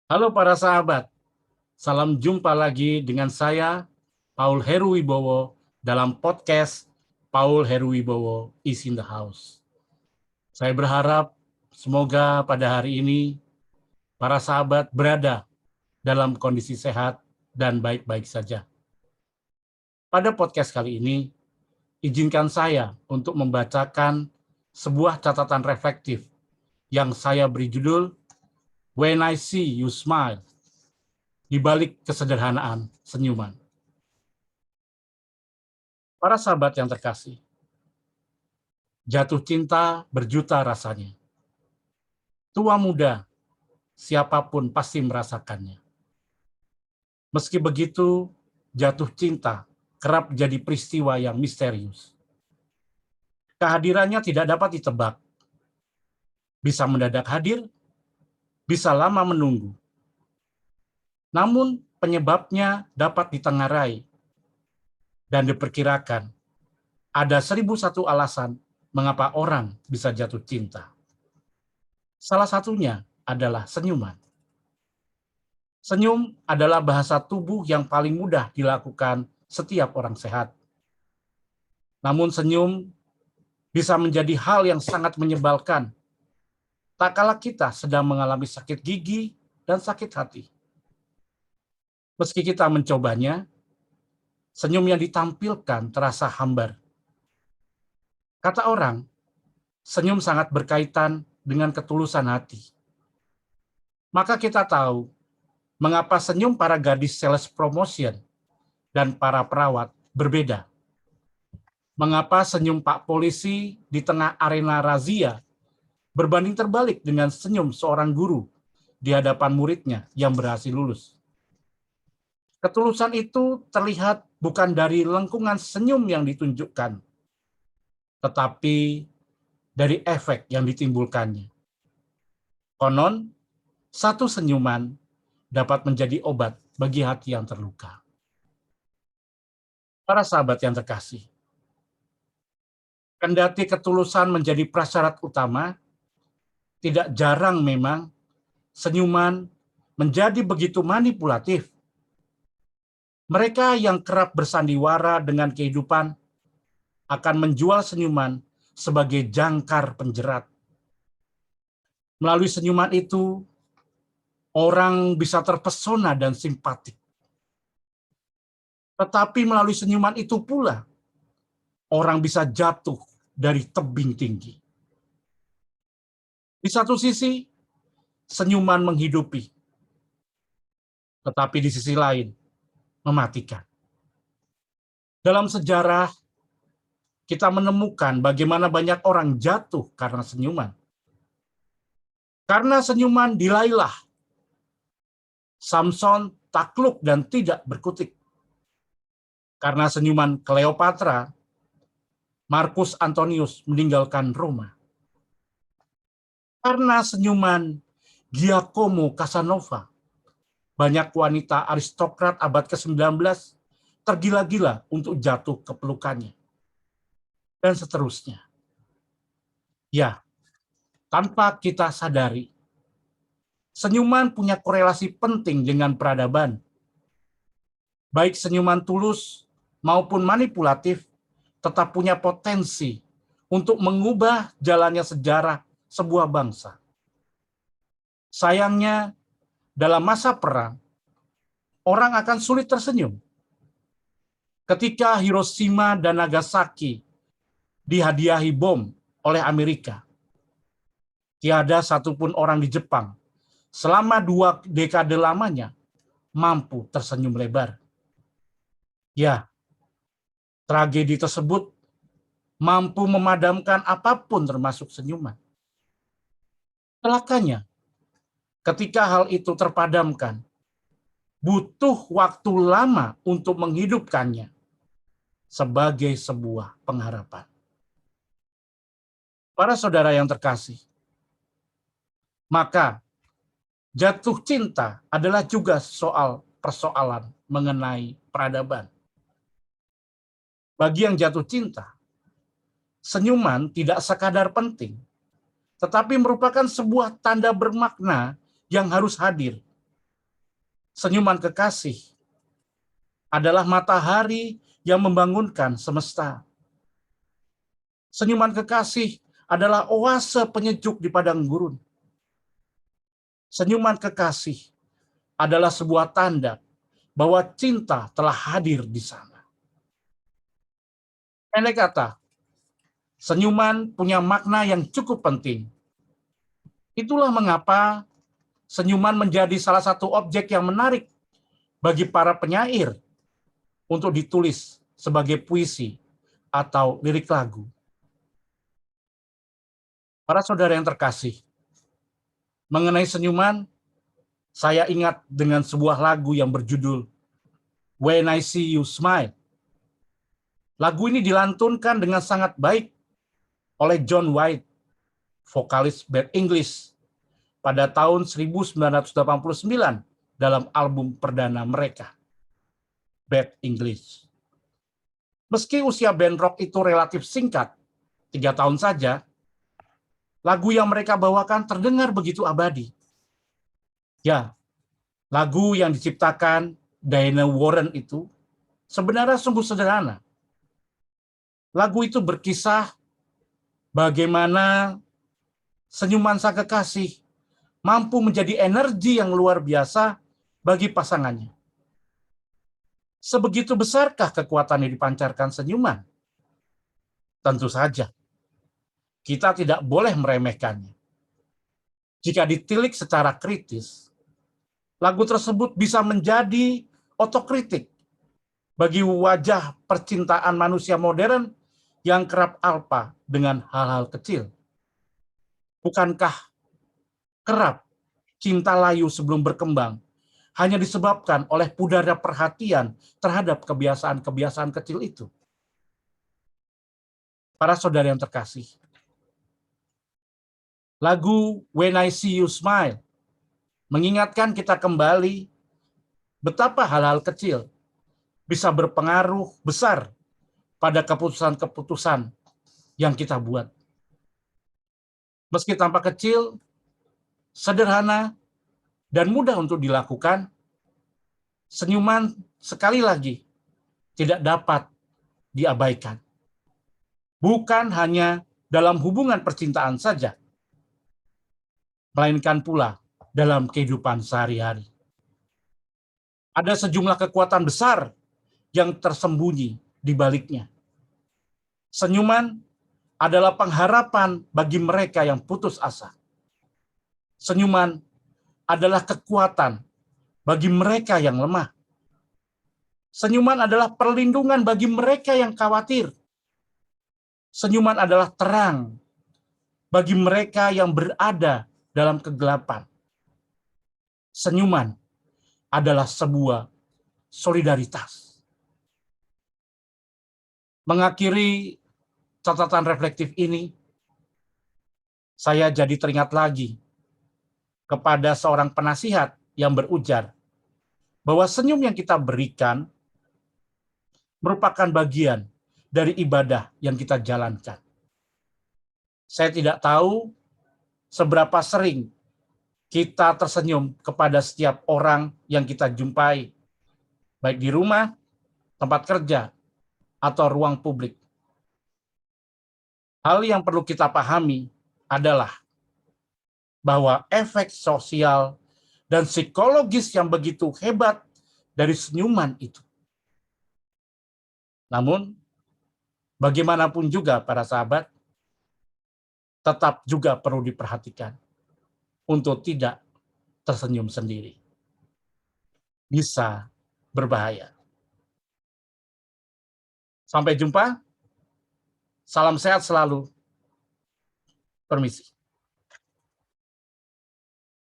Halo para sahabat, salam jumpa lagi dengan saya, Paul Heruwibowo, dalam podcast Paul Heruwibowo is in the house. Saya berharap semoga pada hari ini para sahabat berada dalam kondisi sehat dan baik-baik saja. Pada podcast kali ini, izinkan saya untuk membacakan sebuah catatan reflektif yang saya beri judul When I See You Smile, di balik kesederhanaan senyuman. Para sahabat yang terkasih, jatuh cinta berjuta rasanya. Tua muda, siapapun pasti merasakannya. Meski begitu, jatuh cinta kerap jadi peristiwa yang misterius. Kehadirannya tidak dapat ditebak. Bisa mendadak hadir, bisa lama menunggu. Namun penyebabnya dapat ditengarai dan diperkirakan ada 1001 alasan mengapa orang bisa jatuh cinta. Salah satunya adalah senyuman. Senyum adalah bahasa tubuh yang paling mudah dilakukan setiap orang sehat. Namun senyum bisa menjadi hal yang sangat menyebalkan tak kala kita sedang mengalami sakit gigi dan sakit hati. Meski kita mencobanya, senyum yang ditampilkan terasa hambar. Kata orang, senyum sangat berkaitan dengan ketulusan hati. Maka kita tahu mengapa senyum para gadis sales promotion dan para perawat berbeda. Mengapa senyum Pak Polisi di tengah arena razia berbanding terbalik dengan senyum seorang guru di hadapan muridnya yang berhasil lulus. Ketulusan itu terlihat bukan dari lengkungan senyum yang ditunjukkan, tetapi dari efek yang ditimbulkannya. Konon, satu senyuman dapat menjadi obat bagi hati yang terluka. Para sahabat yang terkasih, kendati ketulusan menjadi prasyarat utama, tidak jarang memang senyuman menjadi begitu manipulatif. Mereka yang kerap bersandiwara dengan kehidupan akan menjual senyuman sebagai jangkar penjerat. Melalui senyuman itu, orang bisa terpesona dan simpatik. Tetapi melalui senyuman itu pula, orang bisa jatuh dari tebing tinggi. Di satu sisi, senyuman menghidupi, tetapi di sisi lain, mematikan. Dalam sejarah, kita menemukan bagaimana banyak orang jatuh karena senyuman. Karena senyuman Dilailah, Samson takluk dan tidak berkutik. Karena senyuman Cleopatra, Marcus Antonius meninggalkan Roma. Karena senyuman Giacomo Casanova, banyak wanita aristokrat abad ke-19 tergila-gila untuk jatuh ke pelukannya. Dan seterusnya. Ya, tanpa kita sadari, senyuman punya korelasi penting dengan peradaban. Baik senyuman tulus maupun manipulatif tetap punya potensi untuk mengubah jalannya sejarah sebuah bangsa. Sayangnya, dalam masa perang, orang akan sulit tersenyum. Ketika Hiroshima dan Nagasaki dihadiahi bom oleh Amerika, tiada satupun orang di Jepang selama 2 dekade lamanya mampu tersenyum lebar. Ya, tragedi tersebut mampu memadamkan apapun termasuk senyuman. Celakanya, ketika hal itu terpadamkan, butuh waktu lama untuk menghidupkannya sebagai sebuah pengharapan. Para saudara yang terkasih, maka jatuh cinta adalah juga soal persoalan mengenai peradaban. Bagi yang jatuh cinta, senyuman tidak sekadar penting, tetapi merupakan sebuah tanda bermakna yang harus hadir. Senyuman kekasih adalah matahari yang membangunkan semesta. Senyuman kekasih adalah oase penyejuk di padang gurun. Senyuman kekasih adalah sebuah tanda bahwa cinta telah hadir di sana. Pendek kata, senyuman punya makna yang cukup penting. Itulah mengapa senyuman menjadi salah satu objek yang menarik bagi para penyair untuk ditulis sebagai puisi atau lirik lagu. Para saudara yang terkasih, mengenai senyuman, saya ingat dengan sebuah lagu yang berjudul When I See You Smile. Lagu ini dilantunkan dengan sangat baik oleh John White, vokalis band English, pada tahun 1989 dalam album perdana mereka, Bad English. Meski usia band rock itu relatif singkat, 3 tahun saja, lagu yang mereka bawakan terdengar begitu abadi. Ya, lagu yang diciptakan Diana Warren itu sebenarnya sungguh sederhana. Lagu itu berkisah bagaimana senyuman sang kekasih mampu menjadi energi yang luar biasa bagi pasangannya. Sebegitu besarkah kekuatan yang dipancarkan senyuman? Tentu saja, kita tidak boleh meremehkannya. Jika ditilik secara kritis, lagu tersebut bisa menjadi otokritik bagi wajah percintaan manusia modern yang kerap alpa dengan hal-hal kecil. Bukankah kerap cinta layu sebelum berkembang hanya disebabkan oleh pudarnya perhatian terhadap kebiasaan-kebiasaan kecil itu? Para saudara yang terkasih, lagu When I See You Smile mengingatkan kita kembali betapa hal-hal kecil bisa berpengaruh besar pada keputusan-keputusan yang kita buat. Meski tampak kecil, sederhana, dan mudah untuk dilakukan, senyuman sekali lagi tidak dapat diabaikan. Bukan hanya dalam hubungan percintaan saja, melainkan pula dalam kehidupan sehari-hari. Ada sejumlah kekuatan besar yang tersembunyi di baliknya. Senyuman adalah pengharapan bagi mereka yang putus asa. Senyuman adalah kekuatan bagi mereka yang lemah. Senyuman adalah perlindungan bagi mereka yang khawatir. Senyuman adalah terang bagi mereka yang berada dalam kegelapan. Senyuman adalah sebuah solidaritas. Mengakhiri catatan reflektif ini, saya jadi teringat lagi kepada seorang penasihat yang berujar bahwa senyum yang kita berikan merupakan bagian dari ibadah yang kita jalankan. Saya tidak tahu seberapa sering kita tersenyum kepada setiap orang yang kita jumpai, baik di rumah, tempat kerja, atau ruang publik. Hal yang perlu kita pahami adalah bahwa efek sosial dan psikologis yang begitu hebat dari senyuman itu. Namun, bagaimanapun juga para sahabat, tetap juga perlu diperhatikan untuk tidak tersenyum sendiri. Bisa berbahaya. Sampai jumpa. Salam sehat selalu. Permisi.